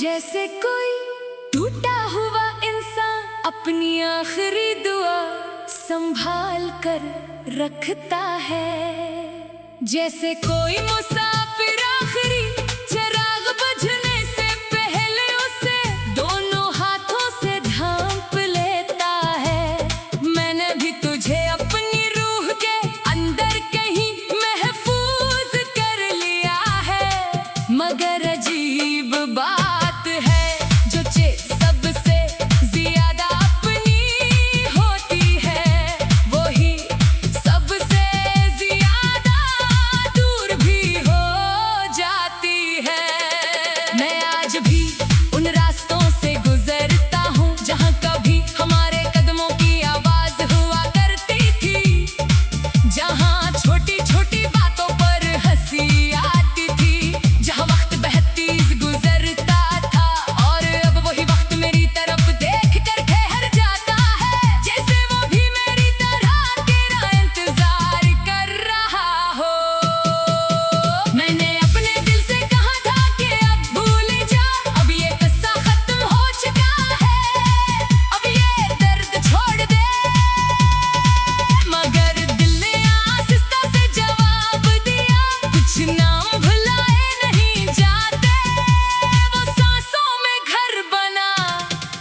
जैसे कोई टूटा हुआ इंसान अपनी आखिरी दुआ संभाल कर रखता है। जैसे कोई मुसाफिर आखिरी चिराग बुझने से पहले उसे दोनों हाथों से ढांप लेता है। मैंने भी तुझे अपनी रूह के अंदर कहीं महफूज कर लिया है, मगर अजीब बात है जो सबसे ज्यादा अपनी होती है, वही सबसे ज्यादा दूर भी हो जाती है। मैं आज भी उन रास्तों से गुजरता हूँ जहाँ कभी हमारे कदमों की आवाज हुआ करती थी, जहाँ छोटी छोटी बातों पर हंसी आती थी, जहाँ वक्त बहतीज गुजरता था और अब वही वक्त मेरी तरफ देख कर ठहर जाता है, जैसे वो भी मेरी तरह तेरा इंतजार कर रहा हो। मैंने अपने दिल से कहा था कि अब भूल जा, अब ये किस्सा खत्म हो चुका है, अब ये दर्द छोड़ दे, मगर दिल ने आहिस्ता से जवाब दिया, कुछ नाम भुलाए नहीं जाते, वो सांसों में घर बना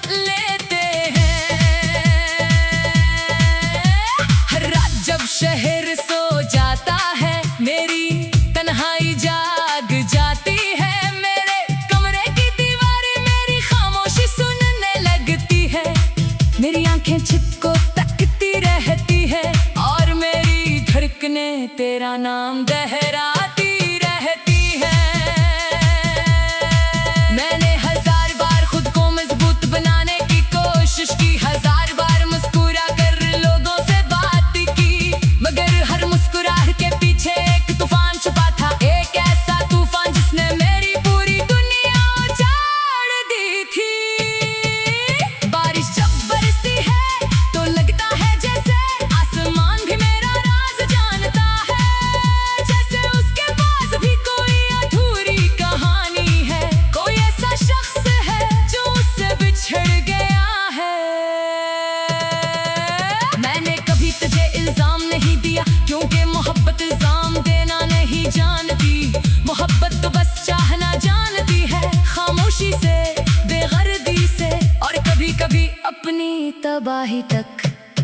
लेते हैं। हर रात जब शहर सो जाता है मेरी तन्हाई जाग जाती है, मेरे कमरे की दीवारें मेरी खामोशी सुनने लगती है, मेरी आंखें छिप को तकती रहती है और मेरी धड़कनें तेरा नाम दोहराती रहती है। मैंने हजार बार खुद को मजबूत बनाने की कोशिश की, हजार बार मुस्कुरा कर लोगों से बात की, मगर हर मुस्कुराहट के पीछे एक तूफान छुपा था, एक ऐसा तूफान जिसने मेरी पूरी दुनिया उजाड़ दी थी। बारिश जब बरसती है तो लगता है जैसे आसमान भी मेरा राज जानता है, जैसे उसके पास भी कोई अधूरी कहानी है, कोई ऐसा शख्स है जो उससे बिछड़ गया है। मैंने कभी तुझे इल्जाम नहीं दिया क्योंकि मोहब्बत इल्जाम देना नहीं जानती, मोहब्बत तो बस चाहना जानती है, खामोशी से बेगर्दी से और कभी कभी अपनी तबाही तक।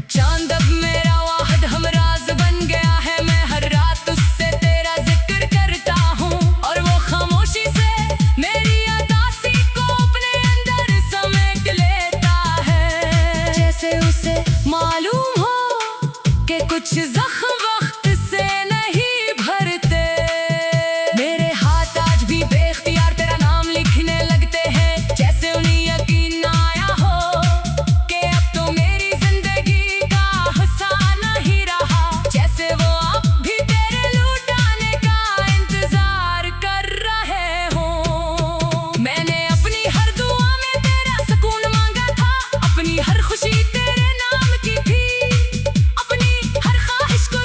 चांद अब मेरा वाहिद हमराज बन गया है, मैं हर रात उससे तेरा जिक्र करता हूँ और वो खामोशी से मेरी उदासी को अपने अंदर समेट लेता है, जैसे उसे मालूम हो कि कुछ जख्म वक्त से नहीं भरते। मेरे हाथ आज भी बेख्तियार तेरा नाम लिखने लगते हैं, जैसे उन्हें यकीन ना आया हो कि अब तो मेरी जिंदगी का हिस्सा नहीं रहा, जैसे वो अब भी तेरे लुटाने का इंतजार कर रहे हो। मैंने अपनी हर दुआ में तेरा सुकून मांगा था, अपनी हर खुशी तेरे नाम की थी, अपनी हर ख्वाहिश को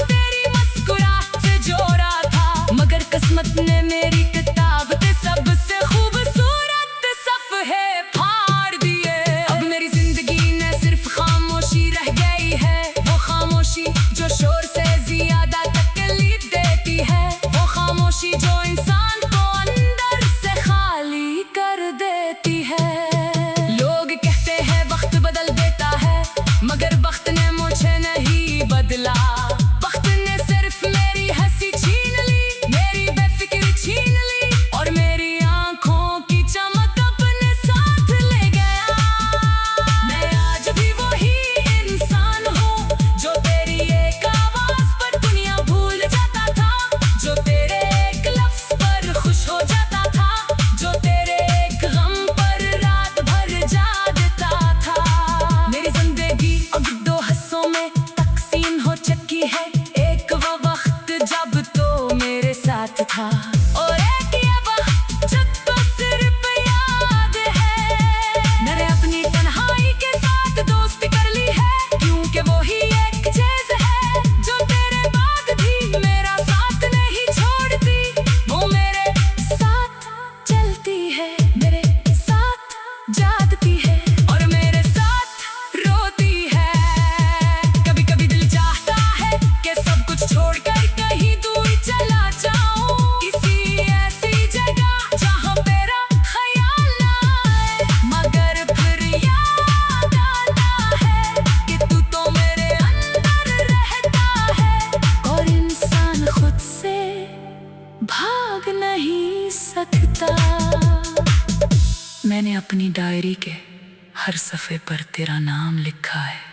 सकता। मैंने अपनी डायरी के हर सफ़े पर तेरा नाम लिखा है।